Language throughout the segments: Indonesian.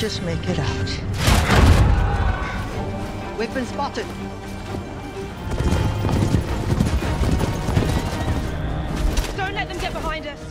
just make it out. We've been spotted. Don't let them get behind us.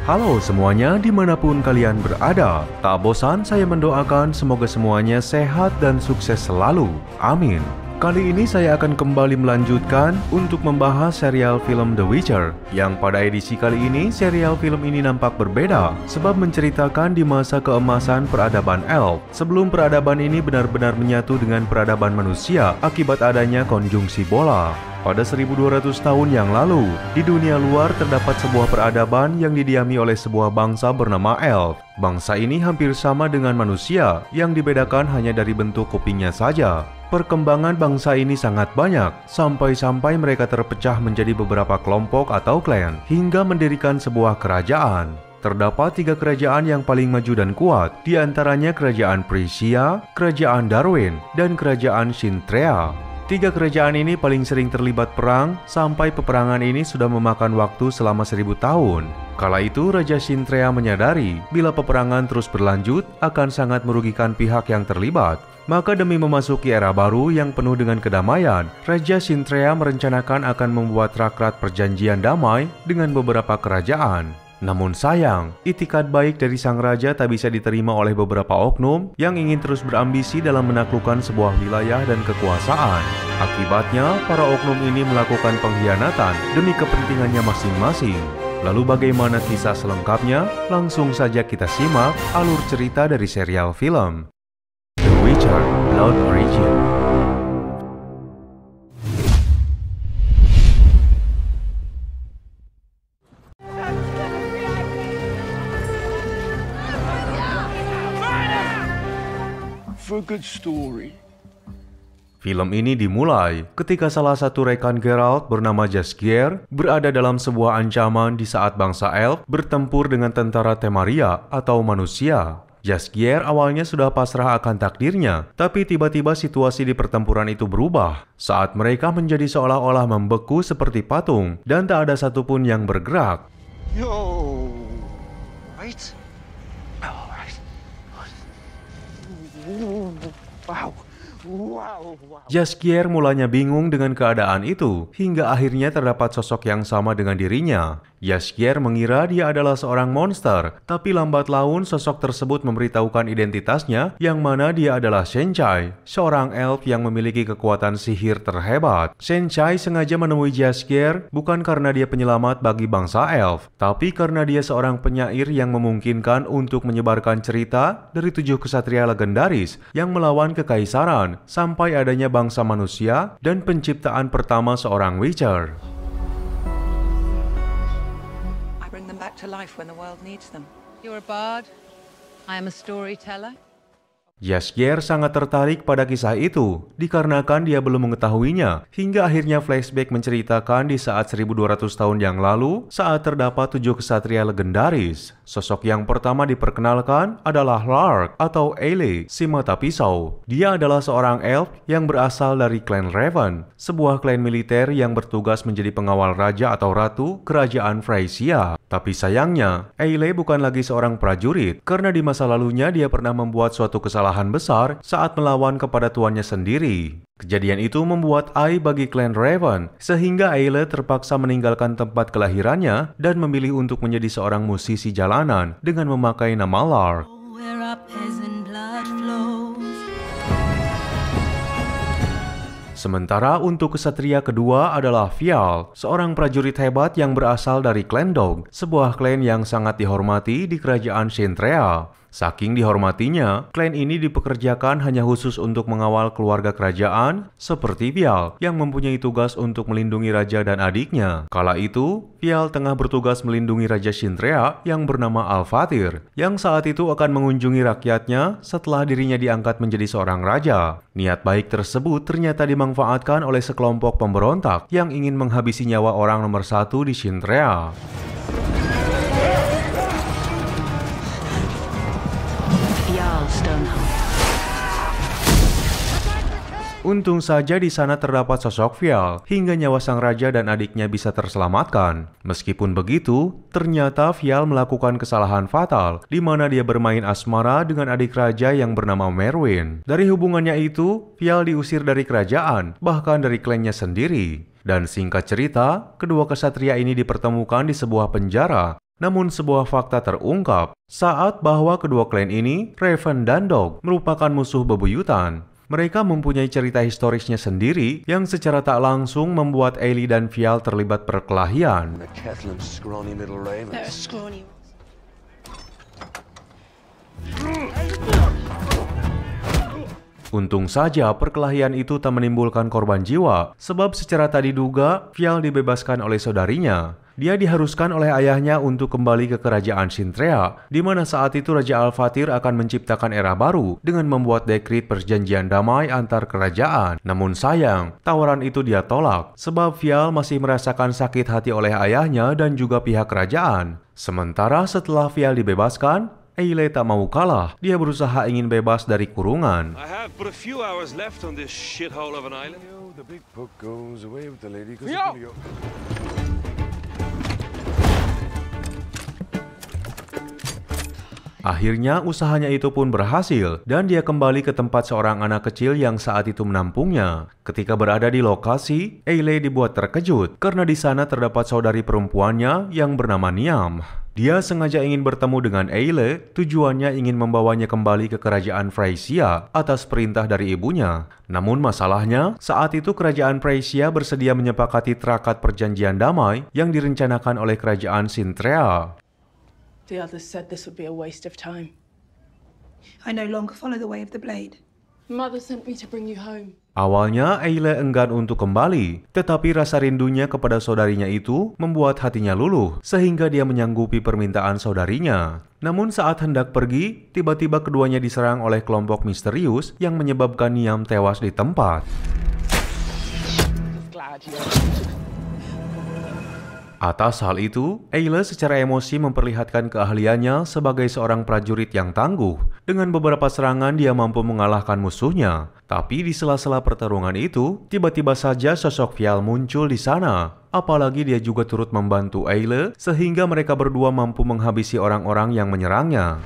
Halo semuanya, dimanapun kalian berada. Tak bosan saya mendoakan semoga semuanya sehat dan sukses selalu. Amin. Kali ini saya akan kembali melanjutkan untuk membahas serial film The Witcher. Yang pada edisi kali ini, serial film ini nampak berbeda sebab menceritakan di masa keemasan peradaban Elf. Sebelum peradaban ini benar-benar menyatu dengan peradaban manusia akibat adanya konjungsi bola. Pada 1200 tahun yang lalu, di dunia luar terdapat sebuah peradaban yang didiami oleh sebuah bangsa bernama Elf. Bangsa ini hampir sama dengan manusia, yang dibedakan hanya dari bentuk kupingnya saja. Perkembangan bangsa ini sangat banyak, sampai-sampai mereka terpecah menjadi beberapa kelompok atau klan, hingga mendirikan sebuah kerajaan. Terdapat 3 kerajaan yang paling maju dan kuat, di antaranya Kerajaan Prisia, Kerajaan Darwin, dan Kerajaan Sintrea. 3 kerajaan ini paling sering terlibat perang, sampai peperangan ini sudah memakan waktu selama 1000 tahun. Kala itu Raja Sintrea menyadari bila peperangan terus berlanjut akan sangat merugikan pihak yang terlibat. Maka demi memasuki era baru yang penuh dengan kedamaian, Raja Sintrea merencanakan akan membuat rakrat perjanjian damai dengan beberapa kerajaan. Namun sayang, itikad baik dari sang raja tak bisa diterima oleh beberapa oknum yang ingin terus berambisi dalam menaklukkan sebuah wilayah dan kekuasaan. Akibatnya, para oknum ini melakukan pengkhianatan demi kepentingannya masing-masing. Lalu bagaimana kisah selengkapnya? Langsung saja kita simak alur cerita dari serial film The Witcher: Blood Origin. For a good story. Film ini dimulai ketika salah satu rekan Geralt bernama Jaskier berada dalam sebuah ancaman di saat bangsa Elf bertempur dengan tentara Temeria atau manusia. Jaskier awalnya sudah pasrah akan takdirnya, tapi tiba-tiba situasi di pertempuran itu berubah saat mereka menjadi seolah-olah membeku seperti patung dan tak ada satupun yang bergerak. Yo, right? Wow. Jaskier mulanya bingung dengan keadaan itu, hingga akhirnya terdapat sosok yang sama dengan dirinya. Jaskier mengira dia adalah seorang monster, tapi lambat laun sosok tersebut memberitahukan identitasnya, yang mana dia adalah Senchai, seorang elf yang memiliki kekuatan sihir terhebat. Senchai sengaja menemui Jaskier bukan karena dia penyelamat bagi bangsa elf, tapi karena dia seorang penyair yang memungkinkan untuk menyebarkan cerita dari 7 kesatria legendaris yang melawan kekaisaran, sampai adanya bangsa manusia dan penciptaan pertama seorang Witcher. Back to life when the world needs them. You're a bard. I am a storyteller. Jaskier sangat tertarik pada kisah itu, dikarenakan dia belum mengetahuinya, hingga akhirnya flashback menceritakan di saat 1200 tahun yang lalu, saat terdapat 7 kesatria legendaris. Sosok yang pertama diperkenalkan adalah Lark atau Aile, si mata pisau. Dia adalah seorang elf yang berasal dari klan Raven, sebuah klan militer yang bertugas menjadi pengawal raja atau ratu kerajaan Frisia. Tapi sayangnya, Aile bukan lagi seorang prajurit, karena di masa lalunya dia pernah membuat suatu kesalahan besar saat melawan kepada tuannya sendiri. Kejadian itu membuat aib bagi klan Raven, sehingga Aile terpaksa meninggalkan tempat kelahirannya dan memilih untuk menjadi seorang musisi jalanan dengan memakai nama Lark. Sementara untuk kesatria kedua adalah Fial, seorang prajurit hebat yang berasal dari klan Dog, sebuah klan yang sangat dihormati di kerajaan Sintrea. Saking dihormatinya, klan ini dipekerjakan hanya khusus untuk mengawal keluarga kerajaan seperti Vial yang mempunyai tugas untuk melindungi raja dan adiknya. Kala itu, Vial tengah bertugas melindungi Raja Shintrea yang bernama Al-Fatir, yang saat itu akan mengunjungi rakyatnya setelah dirinya diangkat menjadi seorang raja. Niat baik tersebut ternyata dimanfaatkan oleh sekelompok pemberontak yang ingin menghabisi nyawa orang nomor 1 di Shintrea. Untung saja di sana terdapat sosok Vial hingga nyawa sang raja dan adiknya bisa terselamatkan. Meskipun begitu, ternyata Vial melakukan kesalahan fatal di mana dia bermain asmara dengan adik raja yang bernama Merwin. Dari hubungannya itu, Vial diusir dari kerajaan, bahkan dari klannya sendiri. Dan singkat cerita, kedua kesatria ini dipertemukan di sebuah penjara. Namun sebuah fakta terungkap saat bahwa kedua klan ini, Raven dan Dog, merupakan musuh bebuyutan. Mereka mempunyai cerita historisnya sendiri yang secara tak langsung membuat Ailey dan Vial terlibat perkelahian. Untung saja perkelahian itu tak menimbulkan korban jiwa, sebab secara tak diduga, Vial dibebaskan oleh saudarinya. Dia diharuskan oleh ayahnya untuk kembali ke kerajaan Shintrea, di mana saat itu Raja Al-Fatir akan menciptakan era baru dengan membuat dekrit perjanjian damai antar kerajaan. Namun sayang, tawaran itu dia tolak, sebab Vial masih merasakan sakit hati oleh ayahnya dan juga pihak kerajaan. Sementara setelah Vial dibebaskan, Ailey tak mau kalah. Dia berusaha ingin bebas dari kurungan. I have but a few hours left on this shithole of an island. The big book goes away with the lady. Akhirnya usahanya itu pun berhasil dan dia kembali ke tempat seorang anak kecil yang saat itu menampungnya. Ketika berada di lokasi, Ailey dibuat terkejut karena di sana terdapat saudari perempuannya yang bernama Niam. Dia sengaja ingin bertemu dengan Ailey, tujuannya ingin membawanya kembali ke kerajaan Freysia atas perintah dari ibunya. Namun masalahnya, saat itu kerajaan Freysia bersedia menyepakati traktat perjanjian damai yang direncanakan oleh kerajaan Shintrea. The others said this would be a waste of time. I no longer follow the way of the blade. Mother sent me to bring you home. Awalnya Ailey enggan untuk kembali, tetapi rasa rindunya kepada saudarinya itu membuat hatinya luluh, sehingga dia menyanggupi permintaan saudarinya. Namun saat hendak pergi, tiba-tiba keduanya diserang oleh kelompok misterius yang menyebabkan Niam tewas di tempat. Atas hal itu, Ailey secara emosi memperlihatkan keahliannya sebagai seorang prajurit yang tangguh. Dengan beberapa serangan dia mampu mengalahkan musuhnya. Tapi di sela-sela pertarungan itu, tiba-tiba saja sosok Vial muncul di sana. Apalagi dia juga turut membantu Ailey sehingga mereka berdua mampu menghabisi orang-orang yang menyerangnya.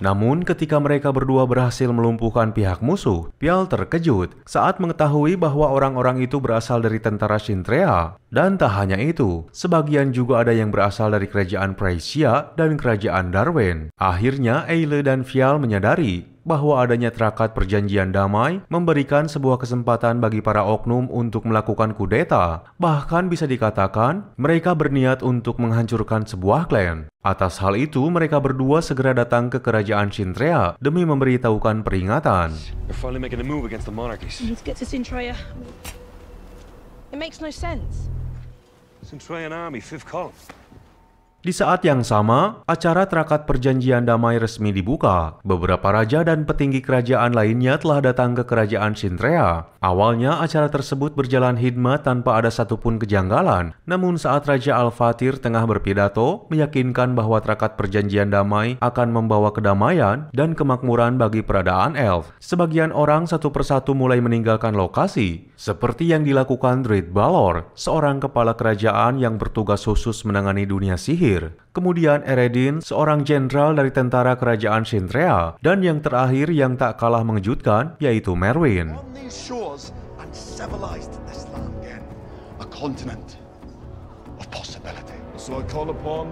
Namun ketika mereka berdua berhasil melumpuhkan pihak musuh, Vial terkejut saat mengetahui bahwa orang-orang itu berasal dari tentara Shintrea. Dan tak hanya itu, sebagian juga ada yang berasal dari kerajaan Freysia dan kerajaan Darwen. Akhirnya Ailey dan Vial menyadari bahwa adanya traktat perjanjian damai memberikan sebuah kesempatan bagi para oknum untuk melakukan kudeta. Bahkan bisa dikatakan, mereka berniat untuk menghancurkan sebuah klan. Atas hal itu, mereka berdua segera datang ke kerajaan Shintrea demi memberitahukan peringatan. We're finally making a move against the monarchies. We need to get to Shintrea. It makes no sense. Centurion Army, 5th column. Di saat yang sama, acara traktat perjanjian damai resmi dibuka. Beberapa raja dan petinggi kerajaan lainnya telah datang ke kerajaan Shintrea. Awalnya acara tersebut berjalan hikmat tanpa ada satupun kejanggalan. Namun saat Raja Al-Fatir tengah berpidato, meyakinkan bahwa traktat perjanjian damai akan membawa kedamaian dan kemakmuran bagi peradaan elf, sebagian orang satu persatu mulai meninggalkan lokasi. Seperti yang dilakukan Dread Balor, seorang kepala kerajaan yang bertugas khusus menangani dunia sihir. Kemudian Eredin, seorang jenderal dari tentara kerajaan Shintrea. Dan yang terakhir yang tak kalah mengejutkan, yaitu Merwin. On these shores and civilized this land again, a continent of possibility. So I call upon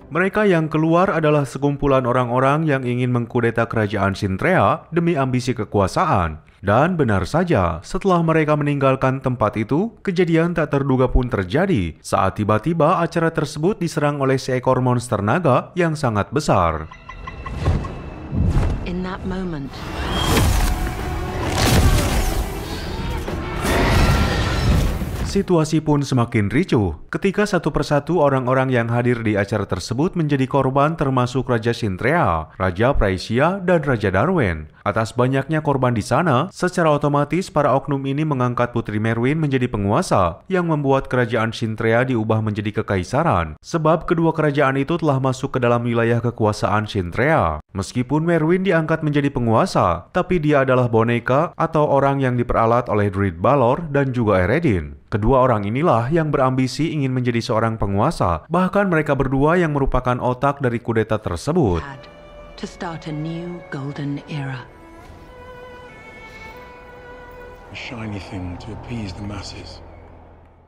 Mereka yang keluar adalah sekumpulan orang-orang yang ingin mengkudeta kerajaan Shintrea demi ambisi kekuasaan. Dan benar saja, setelah mereka meninggalkan tempat itu, kejadian tak terduga pun terjadi saat tiba-tiba acara tersebut diserang oleh seekor monster naga yang sangat besar. In that moment, Situasi pun semakin ricuh ketika satu persatu orang-orang yang hadir di acara tersebut menjadi korban, termasuk Raja Sintrea, Raja Praesia, dan Raja Darwen. Atas banyaknya korban di sana, secara otomatis para oknum ini mengangkat Putri Merwin menjadi penguasa yang membuat kerajaan Sintrea diubah menjadi kekaisaran, sebab kedua kerajaan itu telah masuk ke dalam wilayah kekuasaan Sintrea. Meskipun Merwin diangkat menjadi penguasa, tapi dia adalah boneka atau orang yang diperalat oleh Druid Balor dan juga Eredin. Kedua orang inilah yang berambisi ingin menjadi seorang penguasa, bahkan mereka berdua yang merupakan otak dari kudeta tersebut. had to start a new golden era. A shiny thing to appease the masses.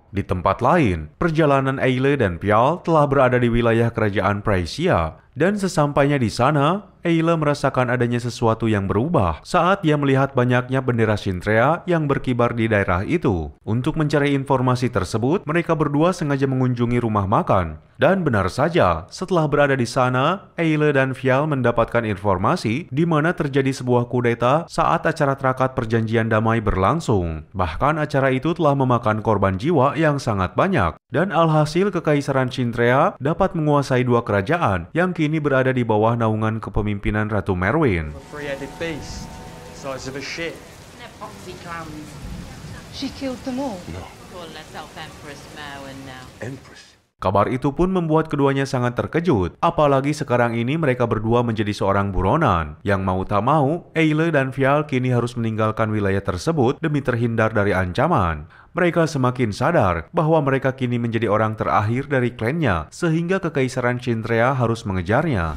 Di tempat lain, perjalanan Eile dan Phyal telah berada di wilayah kerajaan Praesia, dan sesampainya di sana, Eile merasakan adanya sesuatu yang berubah saat ia melihat banyaknya bendera Sintrea yang berkibar di daerah itu. Untuk mencari informasi tersebut, mereka berdua sengaja mengunjungi rumah makan. Dan benar saja, setelah berada di sana, Eile dan Phyal mendapatkan informasi di mana terjadi sebuah kudeta saat acara terakat perjanjian damai berlangsung. Bahkan acara itu telah memakan korban jiwa yang sangat banyak. Dan alhasil kekaisaran Sintrea dapat menguasai dua kerajaan yang kini berada di bawah naungan kepemimpinan Ratu Merwin. She killed them all. Kabar itu pun membuat keduanya sangat terkejut, apalagi sekarang ini mereka berdua menjadi seorang buronan. Yang mau tak mau, Eile dan Phyal kini harus meninggalkan wilayah tersebut demi terhindar dari ancaman. Mereka semakin sadar bahwa mereka kini menjadi orang terakhir dari klannya, sehingga kekaisaran Sintrea harus mengejarnya.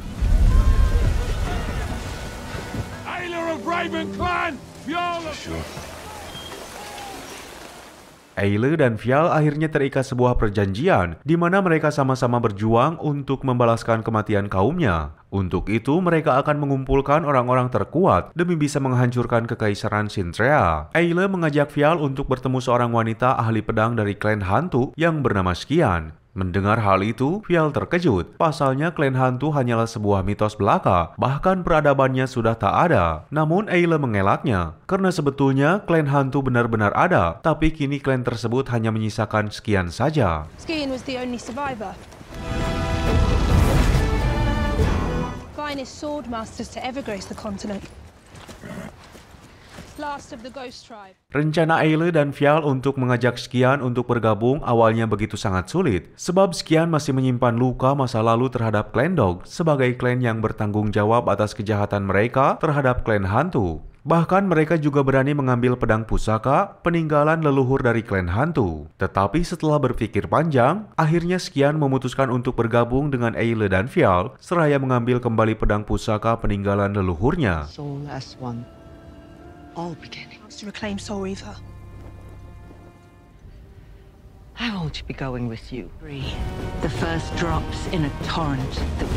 Eile dan Phyal akhirnya terikat sebuah perjanjian di mana mereka sama-sama berjuang untuk membalaskan kematian kaumnya. Untuk itu, mereka akan mengumpulkan orang-orang terkuat demi bisa menghancurkan kekaisaran Sintrea. Eile mengajak Phyal untuk bertemu seorang wanita ahli pedang dari klan hantu yang bernama Skian. Mendengar hal itu, Phyal terkejut. Pasalnya klan hantu hanyalah sebuah mitos belaka, bahkan peradabannya sudah tak ada. Namun Eile mengelaknya, karena sebetulnya klan hantu benar-benar ada, tapi kini klan tersebut hanya menyisakan sekian saja. Skian was the only survivor. Finest sword masters to ever grace the continent. Last of the Ghost Tribe. Rencana Eile dan Phyal untuk mengajak Skian untuk bergabung awalnya begitu sangat sulit, sebab Skian masih menyimpan luka masa lalu terhadap klan Dog sebagai klan yang bertanggung jawab atas kejahatan mereka terhadap klan hantu. Bahkan mereka juga berani mengambil pedang pusaka peninggalan leluhur dari klan hantu. Tetapi setelah berpikir panjang, akhirnya Skian memutuskan untuk bergabung dengan Eile dan Phyal seraya mengambil kembali pedang pusaka peninggalan leluhurnya. Soul as one. All beginnings. To reclaim Soul Reaver. I won't be going with you. The first drops in a torrent that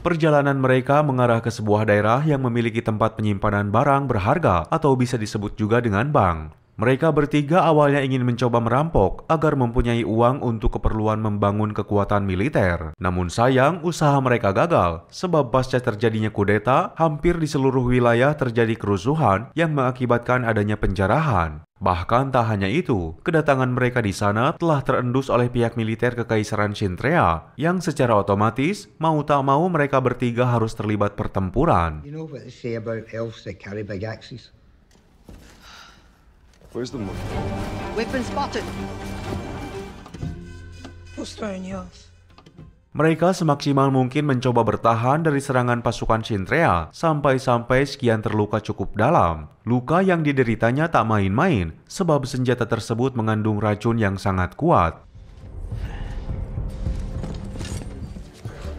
Perjalanan mereka mengarah ke sebuah daerah yang memiliki tempat penyimpanan barang berharga atau bisa disebut juga dengan bank. Mereka bertiga awalnya ingin mencoba merampok agar mempunyai uang untuk keperluan membangun kekuatan militer. Namun sayang, usaha mereka gagal, sebab pasca terjadinya kudeta, hampir di seluruh wilayah terjadi kerusuhan yang mengakibatkan adanya penjarahan. Bahkan tak hanya itu, kedatangan mereka di sana telah terendus oleh pihak militer kekaisaran Sintrea, yang secara otomatis, mau tak mau mereka bertiga harus terlibat pertempuran. You know what they say about elves, they carry big axes? Where's the money? We've been spotted. What's throwing you off? Mereka semaksimal mungkin mencoba bertahan dari serangan pasukan Sintrea, sampai-sampai Skian terluka cukup dalam. Luka yang dideritanya tak main-main, sebab senjata tersebut mengandung racun yang sangat kuat.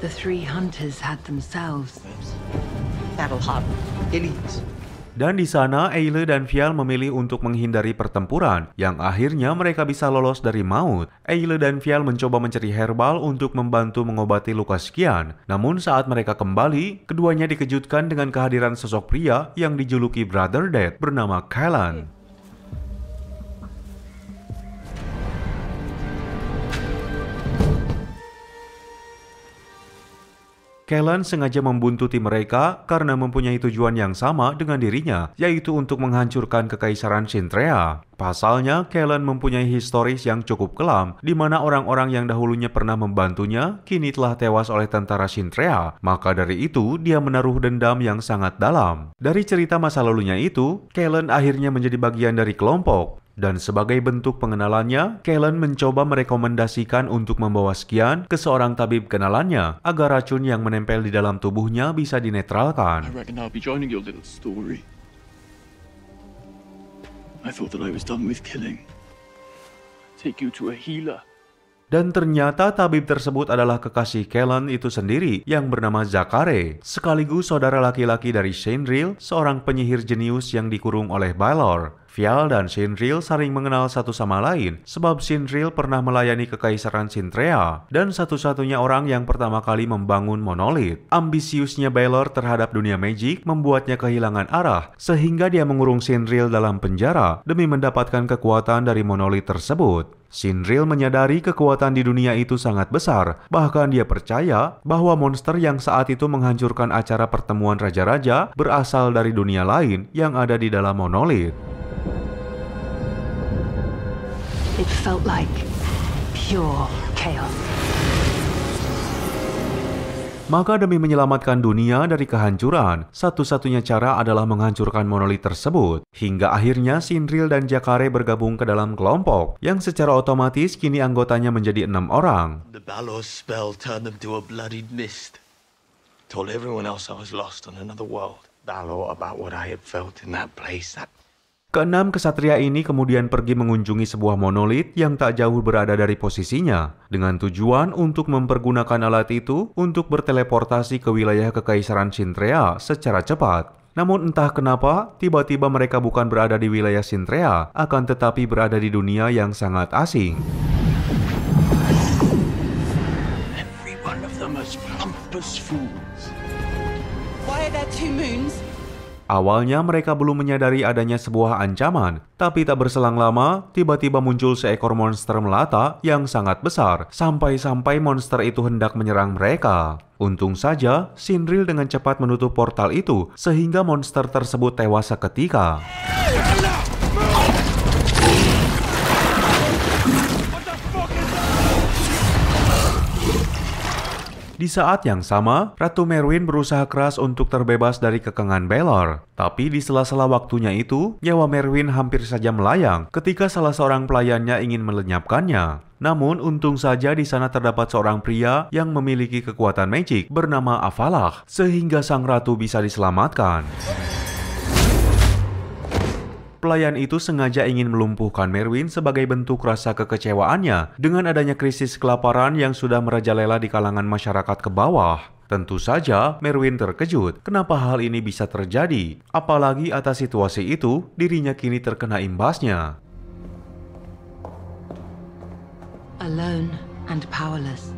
the three hunters had themselves. Battle-hardened, elites. Dan di sana, Eile dan Vial memilih untuk menghindari pertempuran, yang akhirnya mereka bisa lolos dari maut. Eile dan Vial mencoba mencari herbal untuk membantu mengobati luka Skian. Namun saat mereka kembali, keduanya dikejutkan dengan kehadiran sosok pria yang dijuluki Brother Death bernama Callan. Callan sengaja membuntuti mereka karena mempunyai tujuan yang sama dengan dirinya, yaitu untuk menghancurkan kekaisaran Sintrea. Pasalnya, Callan mempunyai historis yang cukup kelam, di mana orang-orang yang dahulunya pernah membantunya, kini telah tewas oleh tentara Sintrea. Maka dari itu, dia menaruh dendam yang sangat dalam. Dari cerita masa lalunya itu, Callan akhirnya menjadi bagian dari kelompok. Dan sebagai bentuk pengenalannya, Callan mencoba merekomendasikan untuk membawa Skian ke seorang tabib kenalannya agar racun yang menempel di dalam tubuhnya bisa dinetralkan. Dan ternyata tabib tersebut adalah kekasih Callan itu sendiri yang bernama Zakare, sekaligus saudara laki-laki dari Shinril, seorang penyihir jenius yang dikurung oleh Balor. Vial dan Shinril saling mengenal satu sama lain sebab Shinril pernah melayani kekaisaran Sintrea dan satu-satunya orang yang pertama kali membangun monolith. Ambisiusnya Balor terhadap dunia magic membuatnya kehilangan arah sehingga dia mengurung Shinril dalam penjara demi mendapatkan kekuatan dari monolith tersebut. Shinril menyadari kekuatan di dunia itu sangat besar, bahkan dia percaya bahwa monster yang saat itu menghancurkan acara pertemuan raja-raja berasal dari dunia lain yang ada di dalam monolith. It felt like pure chaos. Maka demi menyelamatkan dunia dari kehancuran, satu-satunya cara adalah menghancurkan monolith tersebut. Hingga akhirnya Shinril dan Zakare bergabung ke dalam kelompok, yang secara otomatis kini anggotanya menjadi 6 orang. The Balor spell turned them to a bloodied mist. Told everyone else I was lost on another world. Balor about what I had felt in that place. Keenam kesatria ini kemudian pergi mengunjungi sebuah monolith yang tak jauh berada dari posisinya, dengan tujuan untuk mempergunakan alat itu untuk berteleportasi ke wilayah kekaisaran Sintrea secara cepat. Namun entah kenapa, tiba-tiba mereka bukan berada di wilayah Sintrea, akan tetapi berada di dunia yang sangat asing. Every one of them as pompous fools. Why are there two moons? Awalnya mereka belum menyadari adanya sebuah ancaman, tapi tak berselang lama, tiba-tiba muncul seekor monster melata yang sangat besar, sampai-sampai monster itu hendak menyerang mereka. Untung saja, Shinril dengan cepat menutup portal itu, sehingga monster tersebut tewas seketika. Di saat yang sama, Ratu Merwin berusaha keras untuk terbebas dari kekangan Balor. Tapi di sela-sela waktunya itu, nyawa Merwin hampir saja melayang ketika salah seorang pelayannya ingin melenyapkannya. Namun untung saja di sana terdapat seorang pria yang memiliki kekuatan magic bernama Avalah, sehingga sang ratu bisa diselamatkan. Pelayan itu sengaja ingin melumpuhkan Merwin sebagai bentuk rasa kekecewaannya dengan adanya krisis kelaparan yang sudah merajalela di kalangan masyarakat ke bawah. Tentu saja Merwin terkejut kenapa hal ini bisa terjadi, apalagi atas situasi itu dirinya kini terkena imbasnya. Alone and powerless,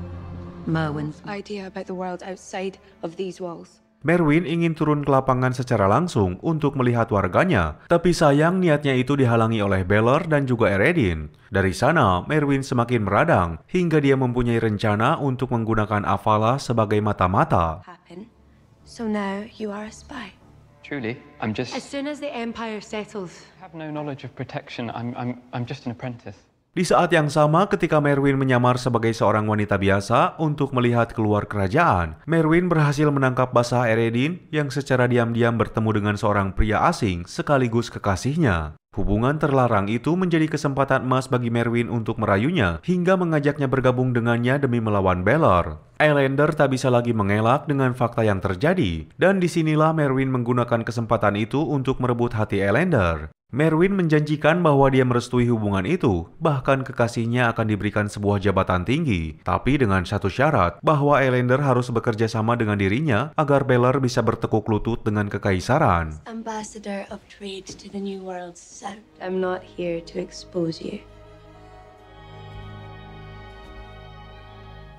Merwin's idea about the world outside of these walls. Merwin ingin turun ke lapangan secara langsung untuk melihat warganya, tapi sayang niatnya itu dihalangi oleh Balor dan juga Eredin. Dari sana, Merwin semakin meradang, hingga dia mempunyai rencana untuk menggunakan Avalah sebagai mata-mata. So now you are a spy. Truly, I'm just... As soon as the Empire settles... I have no knowledge of protection. I'm just an apprentice. Di saat yang sama ketika Merwin menyamar sebagai seorang wanita biasa untuk melihat keluar kerajaan, Merwin berhasil menangkap basah Eredin yang secara diam-diam bertemu dengan seorang pria asing sekaligus kekasihnya. Hubungan terlarang itu menjadi kesempatan emas bagi Merwin untuk merayunya hingga mengajaknya bergabung dengannya demi melawan Balor. Eilander tak bisa lagi mengelak dengan fakta yang terjadi, dan disinilah Merwin menggunakan kesempatan itu untuk merebut hati Eilander. Merwin menjanjikan bahwa dia merestui hubungan itu, bahkan kekasihnya akan diberikan sebuah jabatan tinggi, tapi dengan satu syarat, bahwa Eilander harus bekerja sama dengan dirinya agar Beller bisa bertekuk lutut dengan kekaisaran. Ambassador of trade to the New World's South. I'm not here to expose you.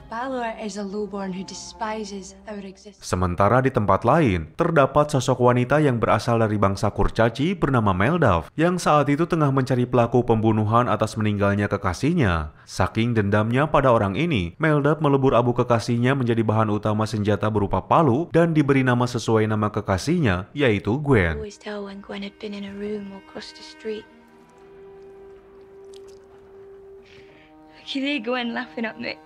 Balor is a lowborn who despises our existence. Sementara di tempat lain, terdapat sosok wanita yang berasal dari bangsa Kurcaci bernama Meldav, yang saat itu tengah mencari pelaku pembunuhan atas meninggalnya kekasihnya. Saking dendamnya pada orang ini, Meldav melebur abu kekasihnya menjadi bahan utama senjata berupa palu dan diberi nama sesuai nama kekasihnya, yaitu Gwen. I always tell when Gwen had been in a room or crossed the street. Look, Gwen laughing at me.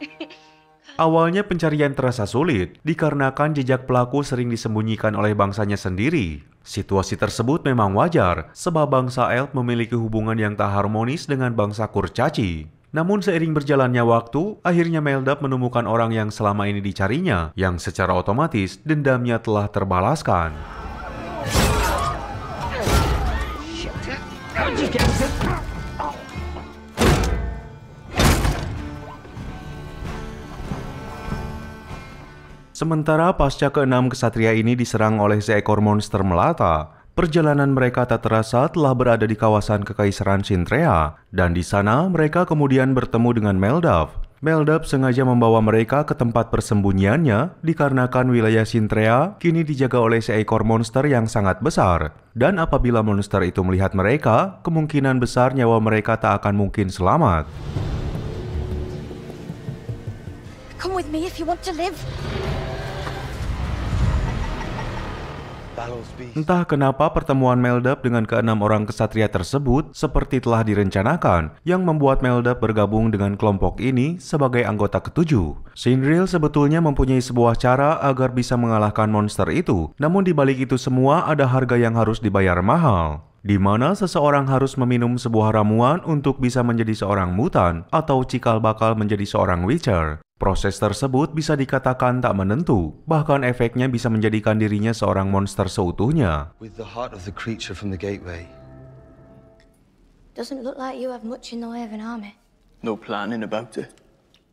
Awalnya pencarian terasa sulit, dikarenakan jejak pelaku sering disembunyikan oleh bangsanya sendiri. Situasi tersebut memang wajar, sebab bangsa Elf memiliki hubungan yang tak harmonis dengan bangsa Kurcaci. Namun seiring berjalannya waktu, akhirnya Meldav menemukan orang yang selama ini dicarinya, yang secara otomatis dendamnya telah terbalaskan. Sementara pasca keenam kesatria ini diserang oleh seekor monster melata, perjalanan mereka tak terasa telah berada di kawasan Kekaisaran Sintrea, dan di sana mereka kemudian bertemu dengan Meldav. Meldav sengaja membawa mereka ke tempat persembunyiannya dikarenakan wilayah Sintrea kini dijaga oleh seekor monster yang sangat besar. Dan apabila monster itu melihat mereka, kemungkinan besar nyawa mereka tak akan mungkin selamat. Come with me if you want to live. Entah kenapa pertemuan Meldav dengan keenam orang kesatria tersebut seperti telah direncanakan, yang membuat Meldav bergabung dengan kelompok ini sebagai anggota ketujuh. Sinril sebetulnya mempunyai sebuah cara agar bisa mengalahkan monster itu, namun di balik itu semua ada harga yang harus dibayar mahal, di mana seseorang harus meminum sebuah ramuan untuk bisa menjadi seorang mutan atau cikal bakal menjadi seorang Witcher. Proses tersebut bisa dikatakan tak menentu, bahkan efeknya bisa menjadikan dirinya seorang monster seutuhnya. With the heart of the creature from the gateway. Doesn't look like you have much in the way of an army. No planning about it.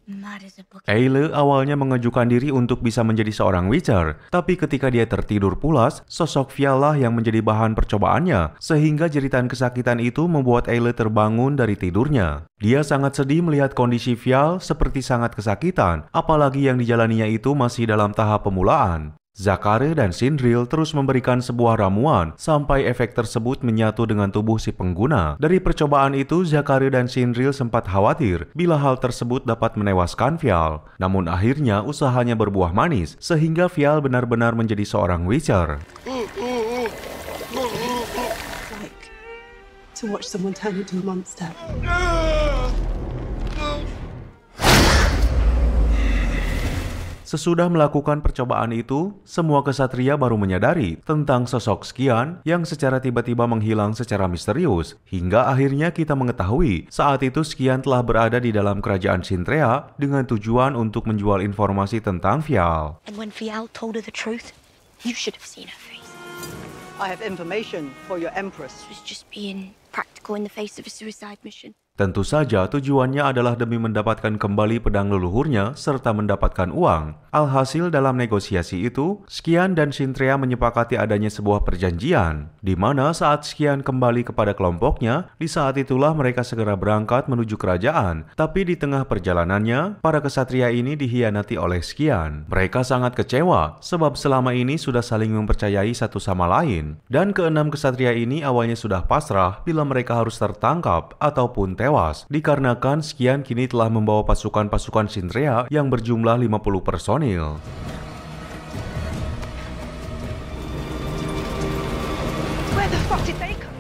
Mad as a bucket. Eile awalnya mengajukan diri untuk bisa menjadi seorang Witcher, tapi ketika dia tertidur pulas, sosok Fial lah yang menjadi bahan percobaannya, sehingga jeritan kesakitan itu membuat Eile terbangun dari tidurnya. Dia sangat sedih melihat kondisi Fial seperti sangat kesakitan, apalagi yang dijalaninya itu masih dalam tahap pemulaan. Zakare dan Sinril terus memberikan sebuah ramuan sampai efek tersebut menyatu dengan tubuh si pengguna. Dari percobaan itu, Zakare dan Sinril sempat khawatir bila hal tersebut dapat menewaskan Fial. Namun akhirnya usahanya berbuah manis, sehingga Fial benar-benar menjadi seorang Witcher. Like to watch someone turn into a monster. Sesudah melakukan percobaan itu, semua kesatria baru menyadari tentang sosok Skian yang secara tiba-tiba menghilang secara misterius. Hingga akhirnya kita mengetahui saat itu Skian telah berada di dalam kerajaan Sintrea dengan tujuan untuk menjual informasi tentang Fial. And when Fial told her the truth, you should have seen her face. I have information for your empress. She was just being practical in the face of a suicide mission. Tentu saja tujuannya adalah demi mendapatkan kembali pedang leluhurnya serta mendapatkan uang. Alhasil dalam negosiasi itu, Skian dan Sintrea menyepakati adanya sebuah perjanjian, di mana saat Skian kembali kepada kelompoknya, di saat itulah mereka segera berangkat menuju kerajaan. Tapi di tengah perjalanannya, para kesatria ini dihianati oleh Skian. Mereka sangat kecewa, sebab selama ini sudah saling mempercayai satu sama lain. Dan keenam kesatria ini awalnya sudah pasrah bila mereka harus tertangkap ataupun tewas, dikarenakan Skian kini telah membawa pasukan-pasukan Sintrea yang berjumlah 50 personil. Where the fuck did they come?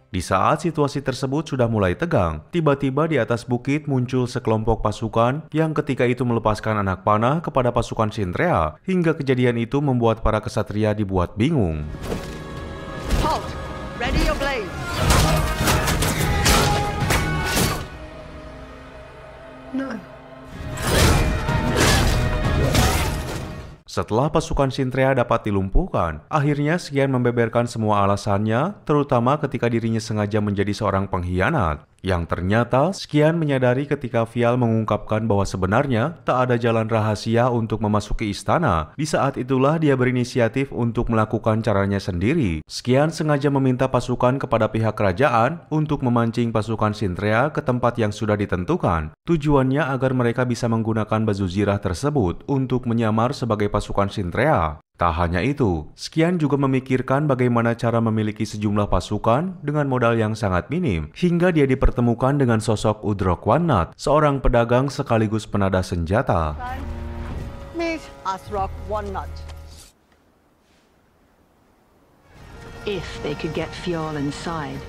Di saat situasi tersebut sudah mulai tegang, tiba-tiba di atas bukit muncul sekelompok pasukan yang ketika itu melepaskan anak panah kepada pasukan Sintrea, hingga kejadian itu membuat para kesatria dibuat bingung. Halt! Ready your blade. No. Setelah pasukan Sintrea dapat dilumpuhkan, akhirnya Skian membeberkan semua alasannya, terutama ketika dirinya sengaja menjadi seorang pengkhianat. Yang ternyata, Skian menyadari ketika Vial mengungkapkan bahwa sebenarnya tak ada jalan rahasia untuk memasuki istana. Di saat itulah dia berinisiatif untuk melakukan caranya sendiri. Skian sengaja meminta pasukan kepada pihak kerajaan untuk memancing pasukan Sintrea ke tempat yang sudah ditentukan. Tujuannya agar mereka bisa menggunakan baju zirah tersebut untuk menyamar sebagai pasukan Sintrea. Tak hanya itu, Skian juga memikirkan bagaimana cara memiliki sejumlah pasukan dengan modal yang sangat minim, hingga dia dipertemukan dengan sosok Udrok Wannat, seorang pedagang sekaligus penada senjata. Meet Asrok Wannat. If they could get Fial inside.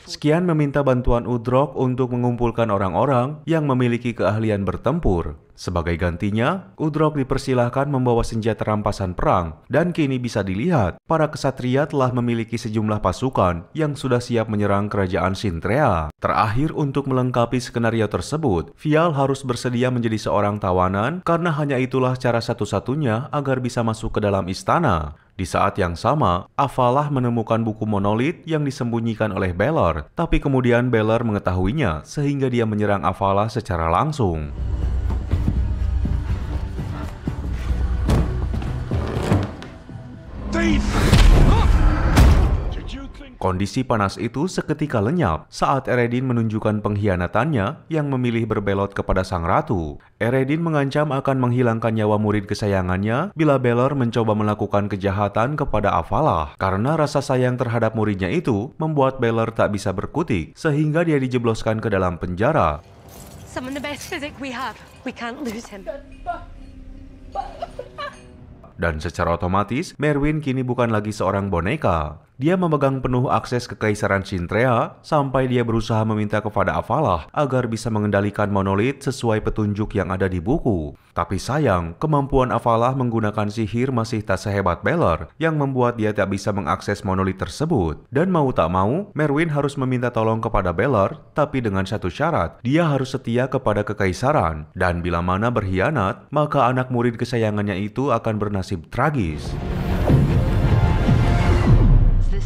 Skian meminta bantuan Udrok untuk mengumpulkan orang-orang yang memiliki keahlian bertempur. Sebagai gantinya, Udrok dipersilahkan membawa senjata rampasan perang, dan kini bisa dilihat, para kesatria telah memiliki sejumlah pasukan yang sudah siap menyerang kerajaan Sintrea. Terakhir, untuk melengkapi skenario tersebut, Vial harus bersedia menjadi seorang tawanan, karena hanya itulah cara satu-satunya agar bisa masuk ke dalam istana. Di saat yang sama, Avalah menemukan buku monolit yang disembunyikan oleh Balor, tapi kemudian Balor mengetahuinya sehingga dia menyerang Avalah secara langsung. Kondisi panas itu seketika lenyap saat Eredin menunjukkan pengkhianatannya yang memilih berbelot kepada sang ratu. Eredin mengancam akan menghilangkan nyawa murid kesayangannya bila Balor mencoba melakukan kejahatan kepada Avalah. Karena rasa sayang terhadap muridnya itu membuat Balor tak bisa berkutik sehingga dia dijebloskan ke dalam penjara. Summon the best physic we have. We can't lose him. Dan secara otomatis, Merwin kini bukan lagi seorang boneka. Dia memegang penuh akses kekaisaran Sintrea sampai dia berusaha meminta kepada Avalah agar bisa mengendalikan monolit sesuai petunjuk yang ada di buku. Tapi sayang, kemampuan Avalah menggunakan sihir masih tak sehebat Balor yang membuat dia tak bisa mengakses monolit tersebut. Dan mau tak mau, Merwin harus meminta tolong kepada Balor, tapi dengan satu syarat, dia harus setia kepada kekaisaran. Dan bila mana berkhianat, maka anak murid kesayangannya itu akan bernasib tragis.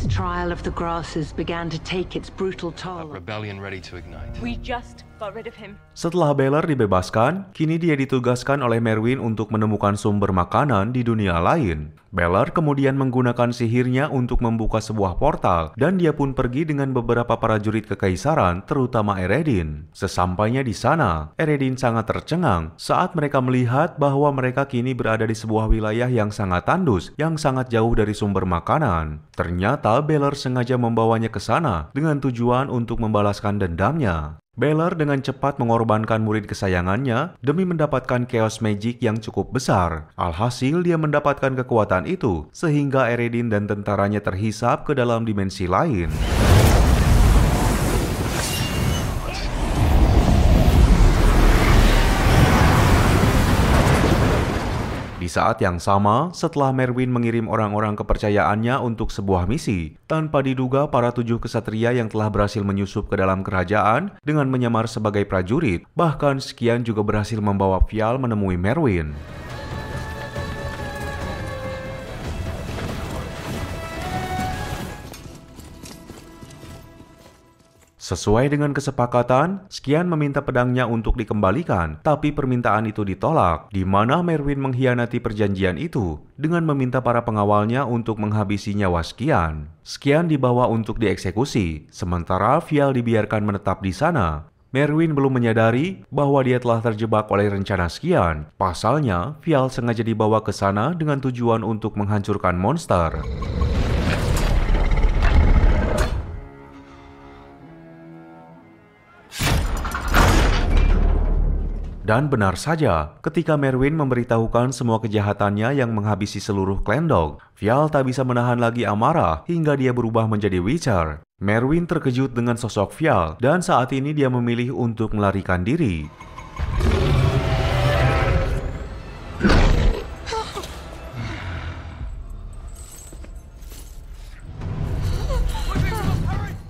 Trial of the grasses began to take its brutal toll. A rebellion ready to ignite. We just got rid of him. Setelah Balor dibebaskan, kini dia ditugaskan oleh Merwin untuk menemukan sumber makanan di dunia lain. Balor kemudian menggunakan sihirnya untuk membuka sebuah portal, dan dia pun pergi dengan beberapa prajurit kekaisaran, terutama Eredin. Sesampainya di sana, Eredin sangat tercengang saat mereka melihat bahwa mereka kini berada di sebuah wilayah yang sangat tandus, yang sangat jauh dari sumber makanan. Ternyata Balor sengaja membawanya ke sana dengan tujuan untuk membalaskan dendamnya. Balor dengan cepat mengorbankan murid kesayangannya demi mendapatkan chaos magic yang cukup besar. Alhasil dia mendapatkan kekuatan itu sehingga Eredin dan tentaranya terhisap ke dalam dimensi lain. Di saat yang sama, setelah Merwin mengirim orang-orang kepercayaannya untuk sebuah misi, tanpa diduga para 7 kesatria yang telah berhasil menyusup ke dalam kerajaan dengan menyamar sebagai prajurit, bahkan Skian juga berhasil membawa Vial menemui Merwin. Sesuai dengan kesepakatan, Skian meminta pedangnya untuk dikembalikan, tapi permintaan itu ditolak, di mana Merwin mengkhianati perjanjian itu dengan meminta para pengawalnya untuk menghabisi nyawa Skian. Skian dibawa untuk dieksekusi, sementara Vial dibiarkan menetap di sana. Merwin belum menyadari bahwa dia telah terjebak oleh rencana Skian. Pasalnya, Vial sengaja dibawa ke sana dengan tujuan untuk menghancurkan monster. Dan benar saja, ketika Merwin memberitahukan semua kejahatannya yang menghabisi seluruh klan Dog, Vial tak bisa menahan lagi amarah hingga dia berubah menjadi Witcher. Merwin terkejut dengan sosok Vial, dan saat ini dia memilih untuk melarikan diri.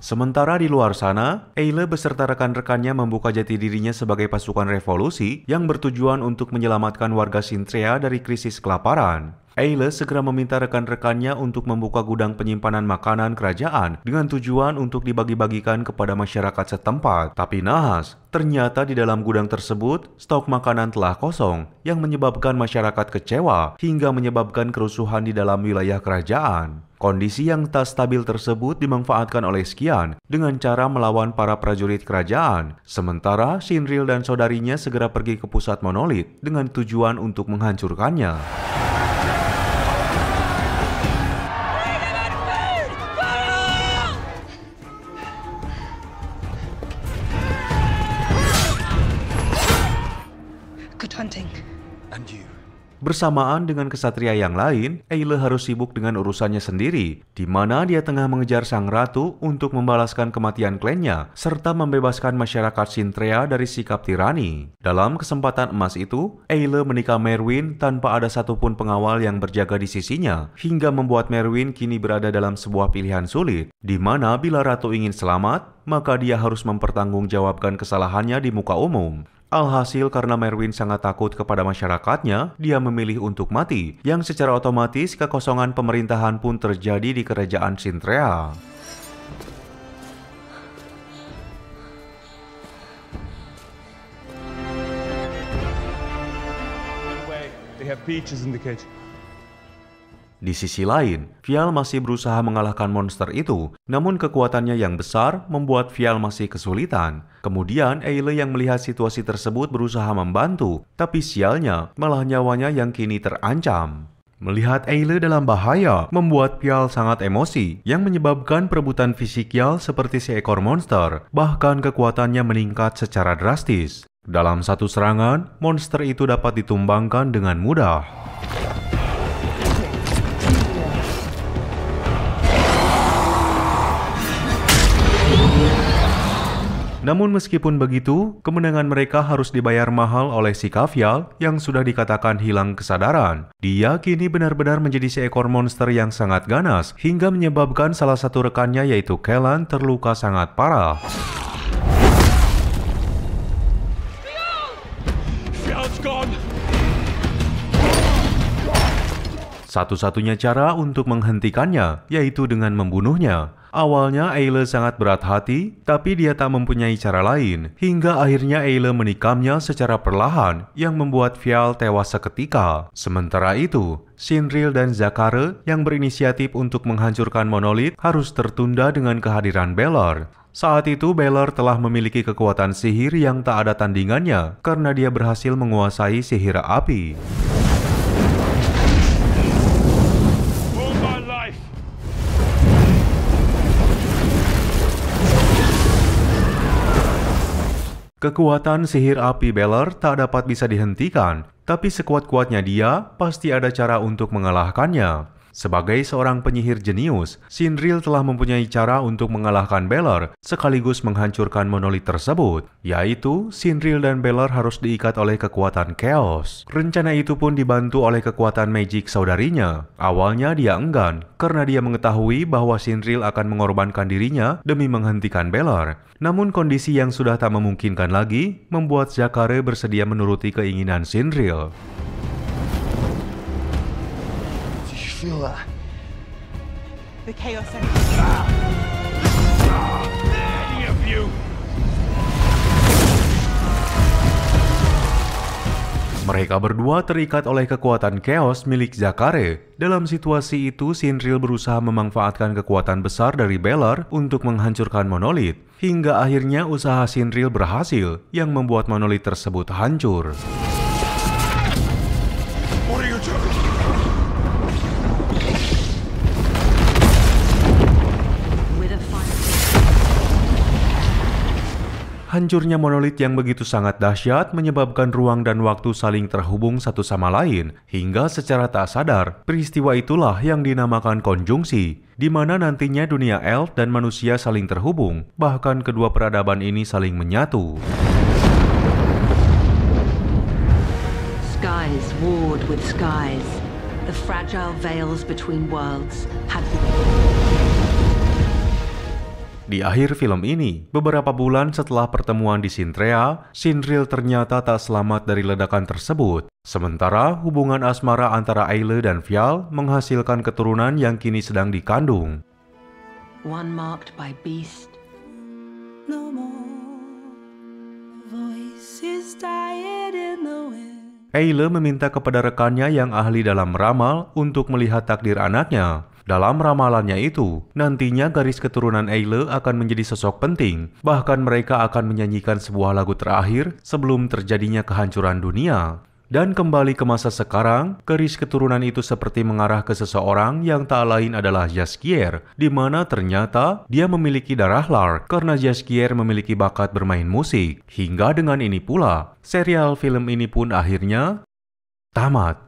Sementara di luar sana, Eile beserta rekan-rekannya membuka jati dirinya sebagai pasukan revolusi yang bertujuan untuk menyelamatkan warga Sintrea dari krisis kelaparan. Eile segera meminta rekan-rekannya untuk membuka gudang penyimpanan makanan kerajaan dengan tujuan untuk dibagi-bagikan kepada masyarakat setempat. Tapi nahas, ternyata di dalam gudang tersebut, stok makanan telah kosong yang menyebabkan masyarakat kecewa hingga menyebabkan kerusuhan di dalam wilayah kerajaan. Kondisi yang tak stabil tersebut dimanfaatkan oleh Skian dengan cara melawan para prajurit kerajaan. Sementara Sinril dan saudarinya segera pergi ke pusat monolit dengan tujuan untuk menghancurkannya. Good hunting. And you. Bersamaan dengan kesatria yang lain, Eile harus sibuk dengan urusannya sendiri, di mana dia tengah mengejar sang ratu untuk membalaskan kematian klannya, serta membebaskan masyarakat Sintrea dari sikap tirani. Dalam kesempatan emas itu, Eile menikah Merwin tanpa ada satupun pengawal yang berjaga di sisinya, hingga membuat Merwin kini berada dalam sebuah pilihan sulit, di mana bila ratu ingin selamat, maka dia harus mempertanggungjawabkan kesalahannya di muka umum. Alhasil karena Merwin sangat takut kepada masyarakatnya, dia memilih untuk mati, yang secara otomatis kekosongan pemerintahan pun terjadi di kerajaan Sintrea. They have peaches in the kitchen. Di sisi lain, Vial masih berusaha mengalahkan monster itu, namun kekuatannya yang besar membuat Vial masih kesulitan. Kemudian Eile yang melihat situasi tersebut berusaha membantu, tapi sialnya malah nyawanya yang kini terancam. Melihat Eile dalam bahaya membuat Vial sangat emosi, yang menyebabkan perebutan fisikial seperti seekor monster, bahkan kekuatannya meningkat secara drastis. Dalam satu serangan, monster itu dapat ditumbangkan dengan mudah. Namun meskipun begitu, kemenangan mereka harus dibayar mahal oleh si Vial yang sudah dikatakan hilang kesadaran. Dia kini benar-benar menjadi seekor monster yang sangat ganas, hingga menyebabkan salah satu rekannya yaitu Kellan terluka sangat parah. Vial's gone. Satu-satunya cara untuk menghentikannya yaitu dengan membunuhnya. Awalnya Eile sangat berat hati, tapi dia tak mempunyai cara lain, hingga akhirnya Eile menikamnya secara perlahan yang membuat Vial tewas seketika. Sementara itu, Sinril dan Zakare yang berinisiatif untuk menghancurkan monolit harus tertunda dengan kehadiran Balor. Saat itu Balor telah memiliki kekuatan sihir yang tak ada tandingannya karena dia berhasil menguasai sihir api. Kekuatan sihir api Balor tak dapat bisa dihentikan, tapi sekuat-kuatnya dia, pasti ada cara untuk mengalahkannya. Sebagai seorang penyihir jenius, Sinril telah mempunyai cara untuk mengalahkan Balor sekaligus menghancurkan monolit tersebut, yaitu Sinril dan Balor harus diikat oleh kekuatan Chaos. Rencana itu pun dibantu oleh kekuatan magic saudarinya. Awalnya dia enggan, karena dia mengetahui bahwa Sinril akan mengorbankan dirinya demi menghentikan Balor. Namun kondisi yang sudah tak memungkinkan lagi, membuat Zakare bersedia menuruti keinginan Sinril. Feel that? The chaos Any of you! Mereka berdua terikat oleh kekuatan chaos milik Zakare. Dalam situasi itu, Sinril berusaha memanfaatkan kekuatan besar dari Balor untuk menghancurkan monolit. Hingga akhirnya usaha Sinril berhasil, yang membuat monolit tersebut hancur. What are you doing? Hancurnya monolit yang begitu sangat dahsyat menyebabkan ruang dan waktu saling terhubung satu sama lain, hingga secara tak sadar, peristiwa itulah yang dinamakan konjungsi, di mana nantinya dunia elf dan manusia saling terhubung, bahkan kedua peradaban ini saling menyatu. Skies warred with skies. The fragile veils between worlds had Di akhir film ini, beberapa bulan setelah pertemuan di Sintrea, Sindril ternyata tak selamat dari ledakan tersebut. Sementara hubungan asmara antara Aile dan Vial menghasilkan keturunan yang kini sedang dikandung. One marked by beast. No more voices died in the wind. Aile meminta kepada rekannya yang ahli dalam meramal untuk melihat takdir anaknya. Dalam ramalannya itu, nantinya garis keturunan Aile akan menjadi sosok penting, bahkan mereka akan menyanyikan sebuah lagu terakhir sebelum terjadinya kehancuran dunia. Dan kembali ke masa sekarang, garis keturunan itu seperti mengarah ke seseorang yang tak lain adalah Jaskier, di mana ternyata dia memiliki darah Lark karena Jaskier memiliki bakat bermain musik. Hingga dengan ini pula, serial film ini pun akhirnya tamat.